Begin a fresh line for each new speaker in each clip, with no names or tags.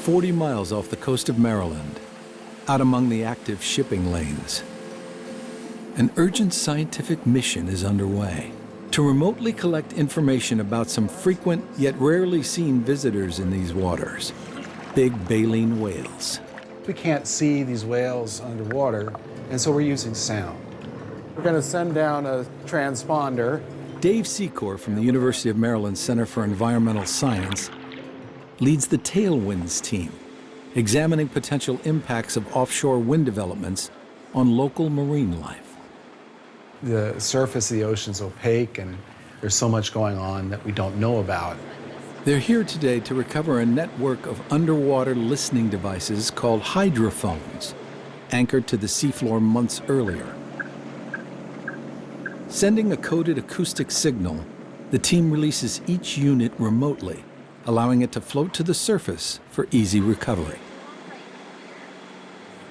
40 miles off the coast of Maryland, out among the active shipping lanes. An urgent scientific mission is underway to remotely collect information about some frequent yet rarely seen visitors in these waters, big baleen whales.
We can't see these whales underwater, and so we're using sound. We're going to send down a transponder.
Dave Secor from the University of Maryland Center for Environmental Science leads the Tailwinds team, examining potential impacts of offshore wind developments on local marine life.
The surface of the ocean is opaque, and there's so much going on that we don't know about.
They're here today to recover a network of underwater listening devices called hydrophones, anchored to the seafloor months earlier. Sending a coded acoustic signal, the team releases each unit remotely, allowing it to float to the surface for easy recovery.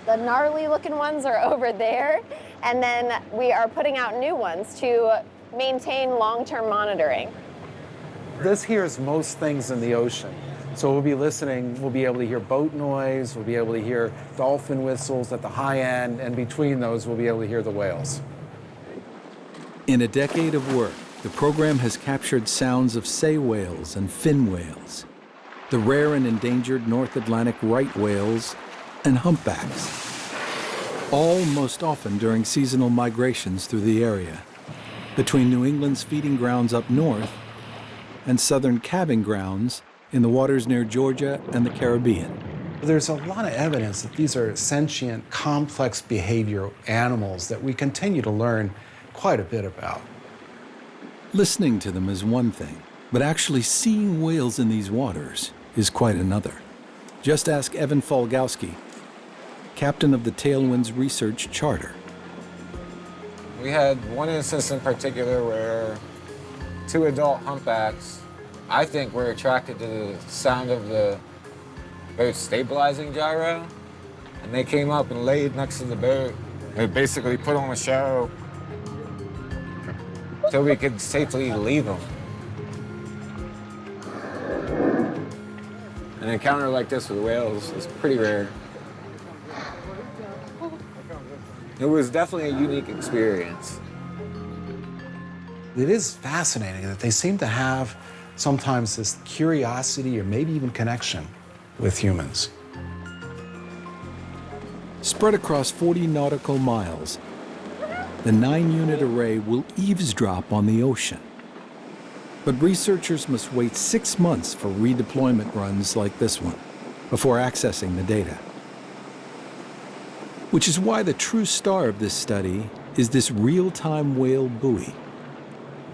The gnarly looking ones are over there, and then we are putting out new ones to maintain long-term monitoring.
This hears most things in the ocean. So we'll be listening, we'll be able to hear boat noise, we'll be able to hear dolphin whistles at the high end, and between those we'll be able to hear the whales.
In a decade of work, the program has captured sounds of sei whales and fin whales, the rare and endangered North Atlantic right whales, and humpbacks, all most often during seasonal migrations through the area, between New England's feeding grounds up north and southern calving grounds in the waters near Georgia and the Caribbean.
There's a lot of evidence that these are sentient, complex behavior animals that we continue to learn quite a bit about.
Listening to them is one thing, but actually seeing whales in these waters is quite another. Just ask Evan Falgowski, captain of the Tailwinds Research Charter.
We had one instance in particular where two adult humpbacks, I think, were attracted to the sound of the boat stabilizing gyro, and they came up and laid next to the boat. They basically put on a show so we could safely leave them. An encounter like this with whales is pretty rare. It was definitely a unique experience.
It is fascinating that they seem to have sometimes this curiosity or maybe even connection with humans.
Spread across 40 nautical miles, the 9-unit array will eavesdrop on the ocean. But researchers must wait 6 months for redeployment runs like this one before accessing the data. Which is why the true star of this study is this real-time whale buoy.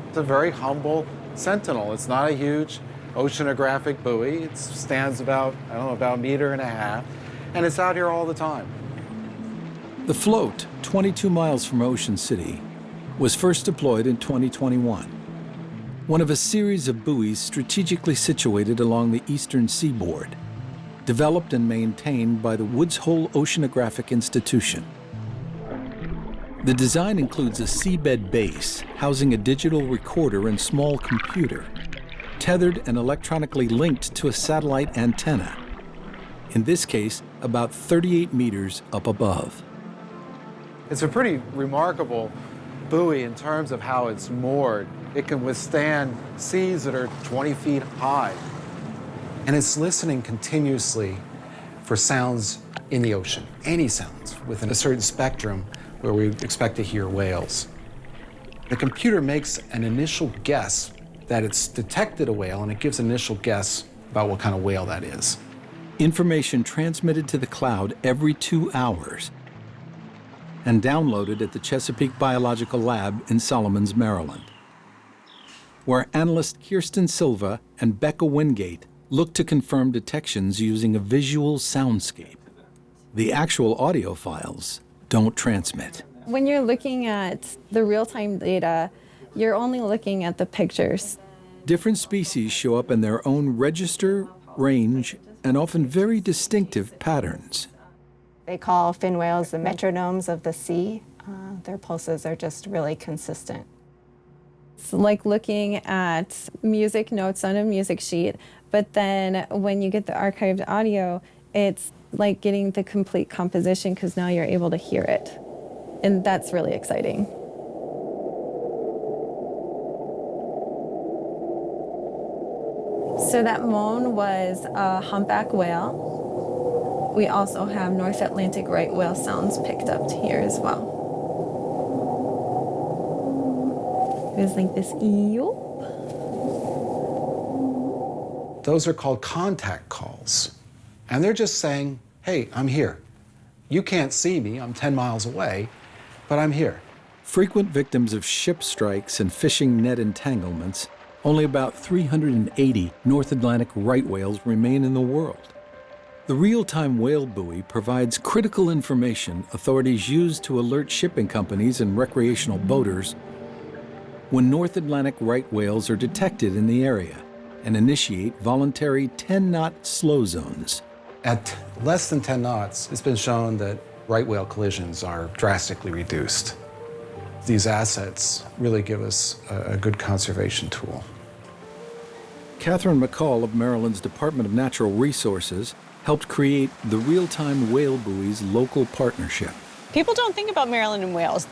It's a very humble Sentinel. It's not a huge oceanographic buoy. It stands about, about 1.5 meters, and it's out here all the time.
The float, 22 miles from Ocean City, was first deployed in 2021. One of a series of buoys strategically situated along the eastern seaboard, developed and maintained by the Woods Hole Oceanographic Institution. The design includes a seabed base housing a digital recorder and small computer, tethered and electronically linked to a satellite antenna, in this case, about 38 meters up above.
It's a pretty remarkable buoy in terms of how it's moored. It can withstand seas that are 20 feet high. And it's listening continuously for sounds in the ocean, any sounds within a certain spectrum where we expect to hear whales. The computer makes an initial guess that it's detected a whale, and it gives an initial guess about what kind of whale that is.
Information transmitted to the cloud every 2 hours and downloaded at the Chesapeake Biological Lab in Solomons, Maryland, where analyst Kirsten Silva and Becca Wingate look to confirm detections using a visual soundscape. The actual audio files don't transmit.
When you're looking at the real-time data, you're only looking at the pictures.
Different species show up in their own register, range, and often very distinctive patterns.
They call fin whales the metronomes of the sea. Their pulses are just really consistent.
It's like looking at music notes on a music sheet, but then when you get the archived audio, it's like getting the complete composition because now you're able to hear it. And that's really exciting. So that moan was a humpback whale. We also have North Atlantic right whale sounds picked up here as well. It was like this eeyop.
Those are called contact calls. And they're just saying, hey, I'm here. You can't see me, I'm 10 miles away, but I'm here.
Frequent victims of ship strikes and fishing net entanglements, only about 380 North Atlantic right whales remain in the world. The real-time whale buoy provides critical information authorities use to alert shipping companies and recreational boaters when North Atlantic right whales are detected in the area and initiate voluntary 10-knot slow zones.
At less than 10 knots, it's been shown that right whale collisions are drastically reduced. These assets really give us a good conservation tool.
Catherine McCall of Maryland's Department of Natural Resources helped create the Real-Time Whale Buoys local partnership.
People don't think about Maryland and whales.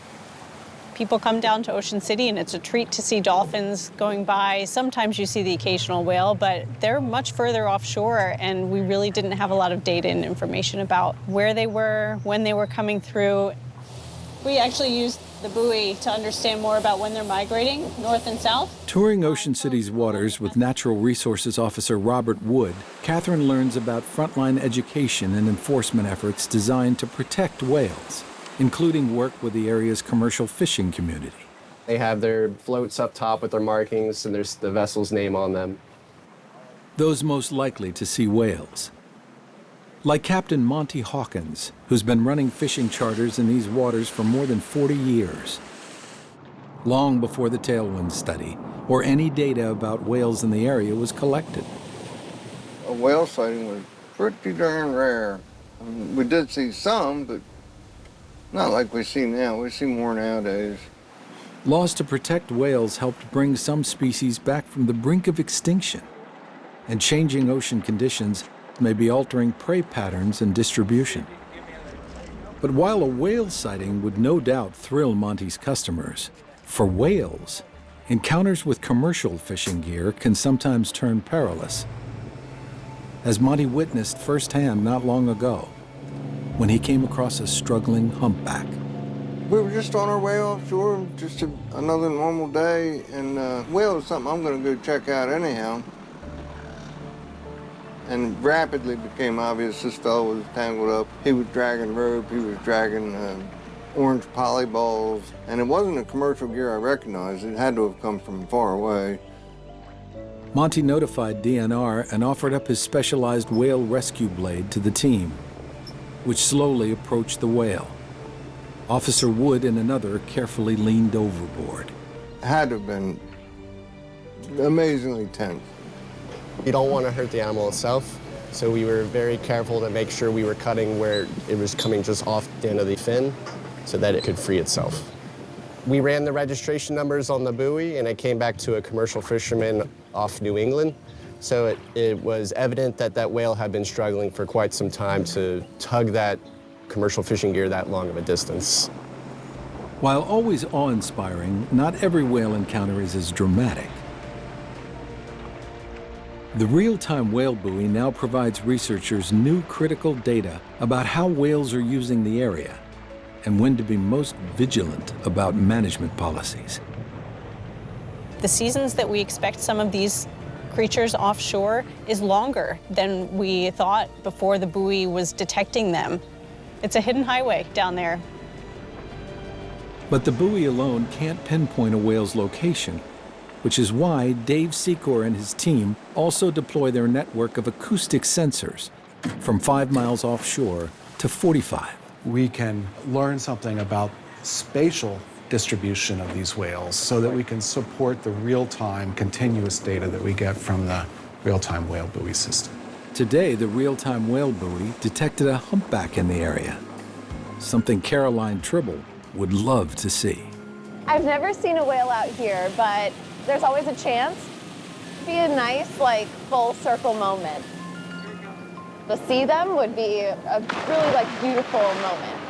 People come down to Ocean City and it's a treat to see dolphins going by. Sometimes you see the occasional whale, but they're much further offshore and we really didn't have a lot of data and information about where they were, when they were coming through. We actually used the buoy to understand more about when they're migrating, north and south.
Touring Ocean City's waters with Natural Resources Officer Robert Wood, Catherine learns about frontline education and enforcement efforts designed to protect whales, including work with the area's commercial fishing community.
They have their floats up top with their markings, and there's the vessel's name on them.
Those most likely to see whales. Like Captain Monty Hawkins, who's been running fishing charters in these waters for more than 40 years. Long before the Tailwinds study or any data about whales in the area was collected.
A whale sighting was pretty darn rare. We did see some, but not like we see now. We see more nowadays.
Laws to protect whales helped bring some species back from the brink of extinction. And changing ocean conditions may be altering prey patterns and distribution. But while a whale sighting would no doubt thrill Monty's customers, for whales, encounters with commercial fishing gear can sometimes turn perilous. As Monty witnessed firsthand not long ago, when he came across a struggling humpback.
We were just on our way offshore, just another normal day, and whale is something I'm going to go check out anyhow. And rapidly became obvious this fellow was tangled up. He was dragging rope, he was dragging orange polyballs, and it wasn't a commercial gear I recognized. It had to have come from far away.
Monty notified DNR and offered up his specialized whale rescue blade to the team, which slowly approached the whale. Officer Wood and another carefully leaned overboard.
It had to have been amazingly tense.
You don't want to hurt the animal itself, so we were very careful to make sure we were cutting where it was coming just off the end of the fin so that it could free itself. We ran the registration numbers on the buoy, and it came back to a commercial fisherman off New England. So it was evident that that whale had been struggling for quite some time to tug that commercial fishing gear that long of a distance.
While always awe-inspiring, not every whale encounter is as dramatic. The real-time whale buoy now provides researchers new critical data about how whales are using the area and when to be most vigilant about management policies.
The seasons that we expect some of these creatures offshore is longer than we thought before the buoy was detecting them. It's a hidden highway down there.
But the buoy alone can't pinpoint a whale's location, which is why Dave Secor and his team also deploy their network of acoustic sensors from 5 miles offshore to 45.
We can learn something about spatial distribution of these whales so that we can support the real-time continuous data that we get from the real-time whale buoy system.
Today, the real-time whale buoy detected a humpback in the area, something Caroline Tribble would love to see.
I I've never seen a whale out here, but there's always a chance. It'd be a nice, like, full circle moment. To see them would be a really, like, beautiful moment.